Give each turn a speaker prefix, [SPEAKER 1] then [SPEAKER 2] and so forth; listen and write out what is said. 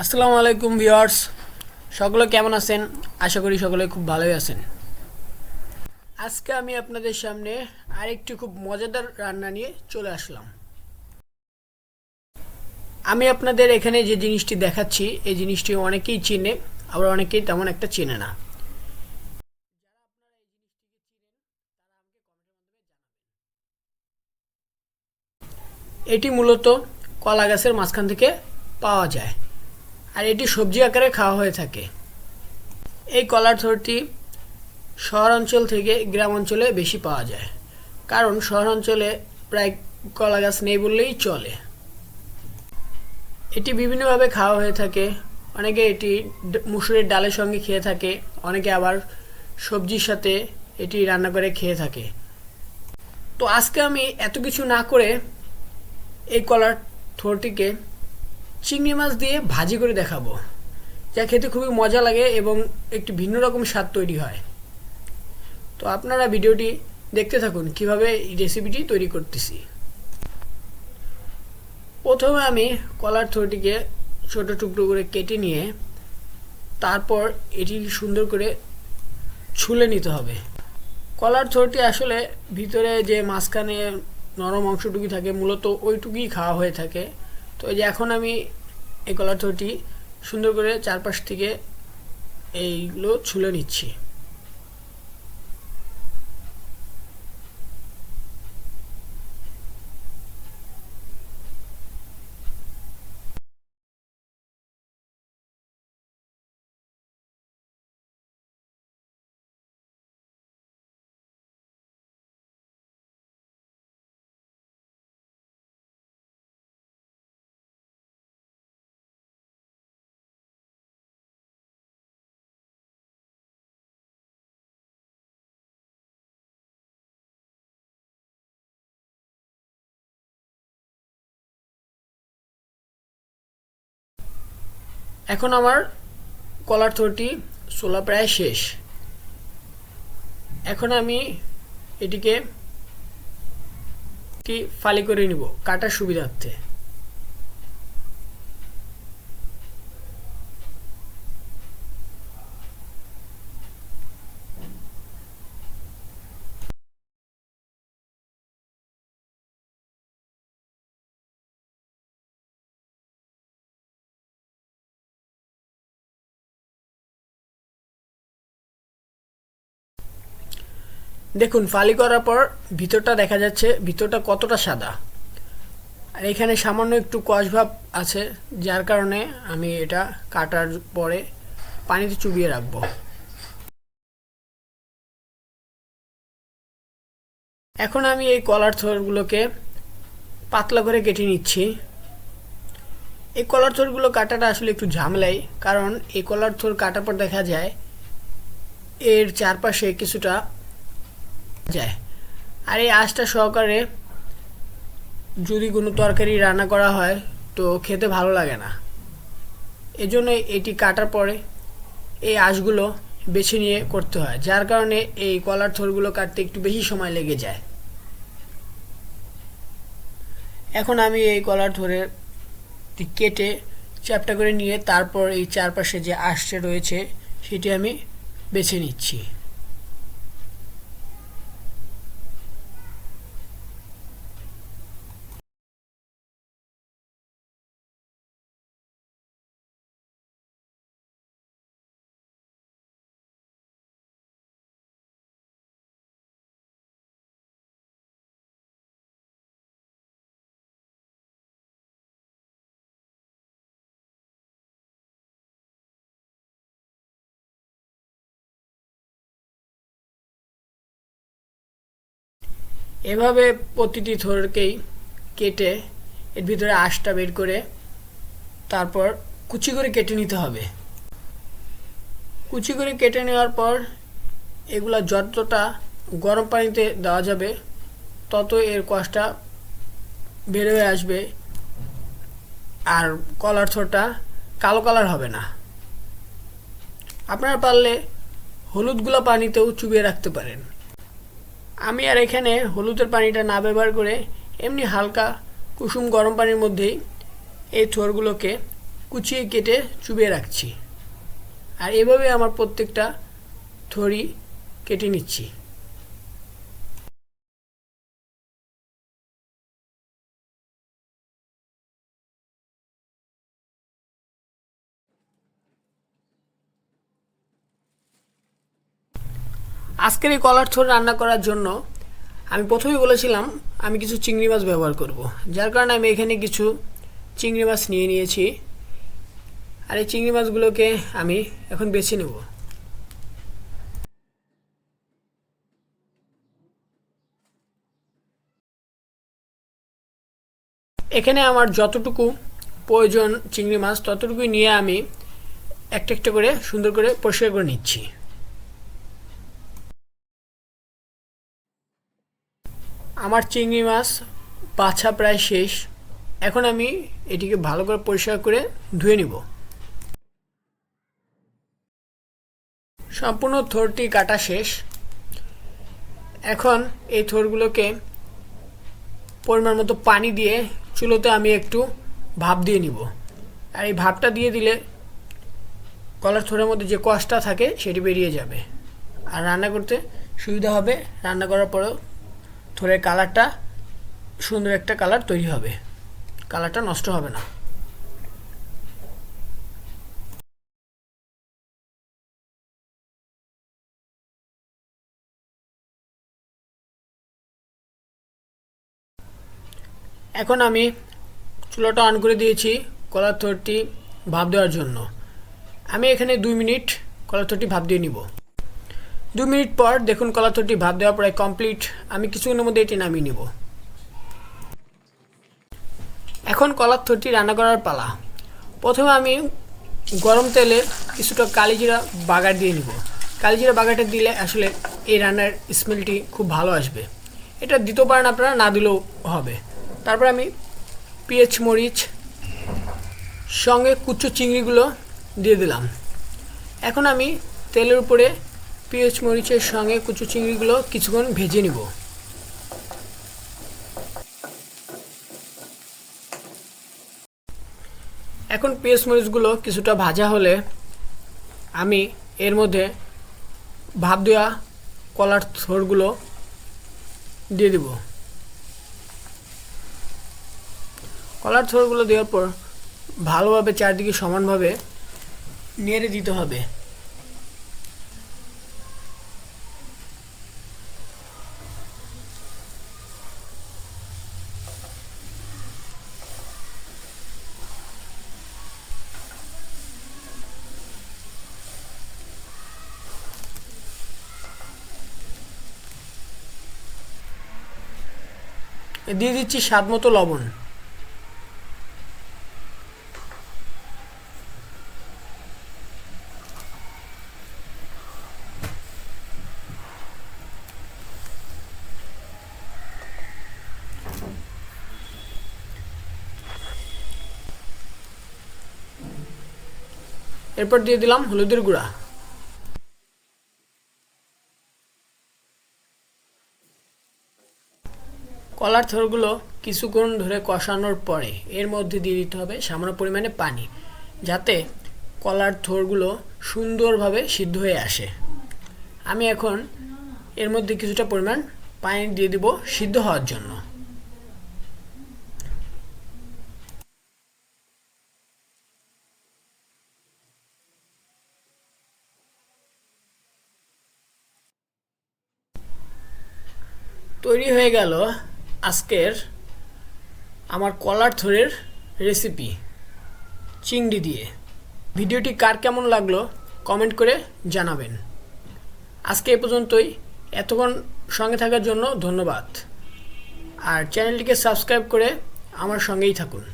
[SPEAKER 1] আসসালামু আলাইকুম ভিউয়ার্স, সকলে কেমন আছেন? আশা করি সকলে খুব ভালোই আছেন। আজকে আমি আপনাদের সামনে আরেকটি খুব মজাদার রান্না নিয়ে চলে আসলাম। আমি আপনাদের এখানে যে জিনিসটি দেখাচ্ছি এই জিনিসটি অনেকেই চেনে, আবার অনেকেই তেমন একটা চেনে না। এটি মূলত কলা গাছের মাঝখান থেকে পাওয়া যায়, আর এটি সবজি আকারে খাওয়া হয়ে থাকে। এই কলার থোরটি শহর অঞ্চল থেকে গ্রাম অঞ্চলে বেশি পাওয়া যায়, কারণ শহর অঞ্চলে প্রায় কলা গাছ নেই বললেই চলে। এটি বিভিন্নভাবে খাওয়া হয়ে থাকে। অনেকে এটি মুসুরের ডালের সঙ্গে খেয়ে থাকে, অনেকে আবার সবজির সাথে এটি রান্না করে খেয়ে থাকে। তো আজকে আমি এত কিছু না করে এই কলার থোরটিকে চিংড়ি মাছ দিয়ে ভাজি করে দেখাবো, যা খেতে খুবই মজা লাগে এবং একটি ভিন্ন রকম স্বাদ তৈরি হয়। তো আপনারা ভিডিওটি দেখতে থাকুন কিভাবে এই রেসিপিটি তৈরি করতেছি। প্রথমে আমি কলার থোরটিকে ছোট টুকরো করে কেটে নিয়ে তারপর এটি সুন্দর করে ছুলে নিতে হবে। কলার থোরটি আসলে ভিতরে যে মাঝখানে নরম অংশটুকু থাকে মূলত ওইটুকুই খাওয়া হয়ে থাকে। তো এই যে এখন আমি এই কলার থোরটি সুন্দর করে চারপাশ থেকে এইগুলো ছুলে নিচ্ছি। এখন আমার কলার থোরটি ছোলা প্রায় শেষ। এখন আমি এটিকে ফালি করে নিব কাটার সুবিধার্থে। দেখুন ফালি করার পর ভিতরটা দেখা যাচ্ছে, ভিতরটা কতটা সাদা। আর এখানে সামান্য একটু কষ ভাব আছে, যার কারণে আমি এটা কাটার পরে পানিতে চুবিয়ে রাখবো। এখন আমি এই কলার থোরগুলোকে পাতলা করে কেটে নিচ্ছি। এই কলার থোরগুলো কাটাটা আসলে একটু ঝামেলাই, কারণ এই কলার থোর কাটার পর দেখা যায় এর চারপাশে কিছুটা যায়, আর এই আঁশটা সহকারে যদি কোনো তরকারি রান্না করা হয় তো খেতে ভালো লাগে না। এজন্য এটি কাটার পরে এই আঁশগুলো বেছে নিয়ে করতে হয়, যার কারণে এই কলার থোরগুলো কাটতে একটু বেশি সময় লেগে যায়। এখন আমি এই কলার থোরের কেটে চ্যাপটা করে নিয়ে তারপর এই চারপাশে যে আঁশটা রয়েছে সেটি আমি বেছে নিচ্ছি। এভাবে প্রতিটি থোরকেই কেটে এর ভিতরে আঁশটা বের করে তারপর কুচি করে কেটে নিতে হবে। কুচি করে কেটে নেওয়ার পর এগুলা যতটা গরম পানিতে দেওয়া যাবে তত এর কষটা বের হয়ে আসবে, আর কলার থোরটা কালো কালার হবে না। আপনারা পারলে হলুদগুলো পানিতেও চুবিয়ে রাখতে পারেন। আমি আর এখানে হলুদের পানিটা না ব্যবহার করে এমনি হালকা কুসুম গরম পানির মধ্যেই এই থোরগুলোকে কুচিয়ে কেটে চুবিয়ে রাখছি। আর এভাবে আমার প্রত্যেকটা থোড়ই কেটে নিচ্ছি। আজকের এই কলার থোড় রান্না করার জন্য আমি প্রথমেই বলেছিলাম আমি কিছু চিংড়ি মাছ ব্যবহার করব, যার কারণে আমি এখানে কিছু চিংড়ি মাছ নিয়ে নিয়েছি। আর এই চিংড়ি মাছগুলোকে আমি এখন বেছে নেব। এখানে আমার যতটুকু প্রয়োজন চিংড়ি মাছ ততটুকুই নিয়ে আমি একটা একটা করে সুন্দর করে পরিষ্কার করে নিচ্ছি। আমার চিংড়ি মাছ বাছা প্রায় শেষ। এখন আমি এটিকে ভালো করে পরিষ্কার করে ধুয়ে নিব। সম্পূর্ণ থোড়টি কাটা শেষ। এখন এই থোড়গুলোকে পরিমাণ মতো পানি দিয়ে চুলোতে আমি একটু ভাপ দিয়ে নিব। আর এই ভাপটা দিয়ে দিলে কলার থোড়ের মধ্যে যে কষটা থাকে সেটি বেরিয়ে যাবে আর রান্না করতে সুবিধা হবে। রান্না করার পরেও থোড়ের কালারটা সুন্দর একটা কালার তৈরি হবে, কালারটা নষ্ট হবে না। এখন আমি চুলাটা অন করে দিয়েছি কলার থোড়টি ভাপ দেওয়ার জন্য। আমি এখানে 2 মিনিট কলার থোড়টি ভাপ দিয়ে নিব। 2 মিনিট পর দেখুন কলার থোড়টি ভাপ দেওয়া প্রায় কমপ্লিট। আমি কিছুক্ষণের মধ্যে এটি নামিয়ে নিব। এখন কলার থোড়টি রান্না করার পালা। প্রথমে আমি গরম তেলে কিছুটা কালিজিরা বাগার দিয়ে নিব। কালিজিরা বাগারটা দিলে আসলে এই রান্নার স্মেলটি খুব ভালো আসবে। এটা দিতে পারেন আপনারা, না দিলেও হবে। তারপর আমি পেঁয়াজ মরিচ সঙ্গে কুচো চিংড়িগুলো দিয়ে দিলাম। এখন আমি তেলের উপরে পেঁয়াজ মরিচের সঙ্গে কুচো চিংড়িগুলো কিছুক্ষণ ভেজে নিব। এখন পেঁয়াজ মরিচগুলো কিছুটা ভাজা হলে আমি এর মধ্যে ভাপ দেওয়া কলার থোড়গুলো দিয়ে দিব। কলার থোড়গুলো দেওয়ার পর ভালোভাবে চারদিকে সমানভাবে নেড়ে দিতে হবে। দিয়ে দিচ্ছি স্বাদ মতো লবণ। এরপর দিয়ে দিলাম হলুদের গুঁড়া। কলার থোড়গুলো কিছুক্ষণ ধরে কষানোর পরে এর মধ্যে দিয়ে দিতে হবে সামান্য পরিমাণে পানি, যাতে কলার থোড়গুলো সুন্দরভাবে সিদ্ধ হয়ে আসে। আমি এখন এর মধ্যে কিছুটা পরিমাণ পানি দিয়ে দিব সিদ্ধ হওয়ার জন্য। তৈরি হয়ে গেল আজকের আমার কলার থোড়ের রেসিপি চিংড়ি দিয়ে। ভিডিওটি কার কেমন লাগলো কমেন্ট করে জানাবেন। আজকে এ পর্যন্তই। এতক্ষণ সঙ্গে থাকার জন্য ধন্যবাদ। আর চ্যানেলটিকে সাবস্ক্রাইব করে আমার সঙ্গেই থাকুন।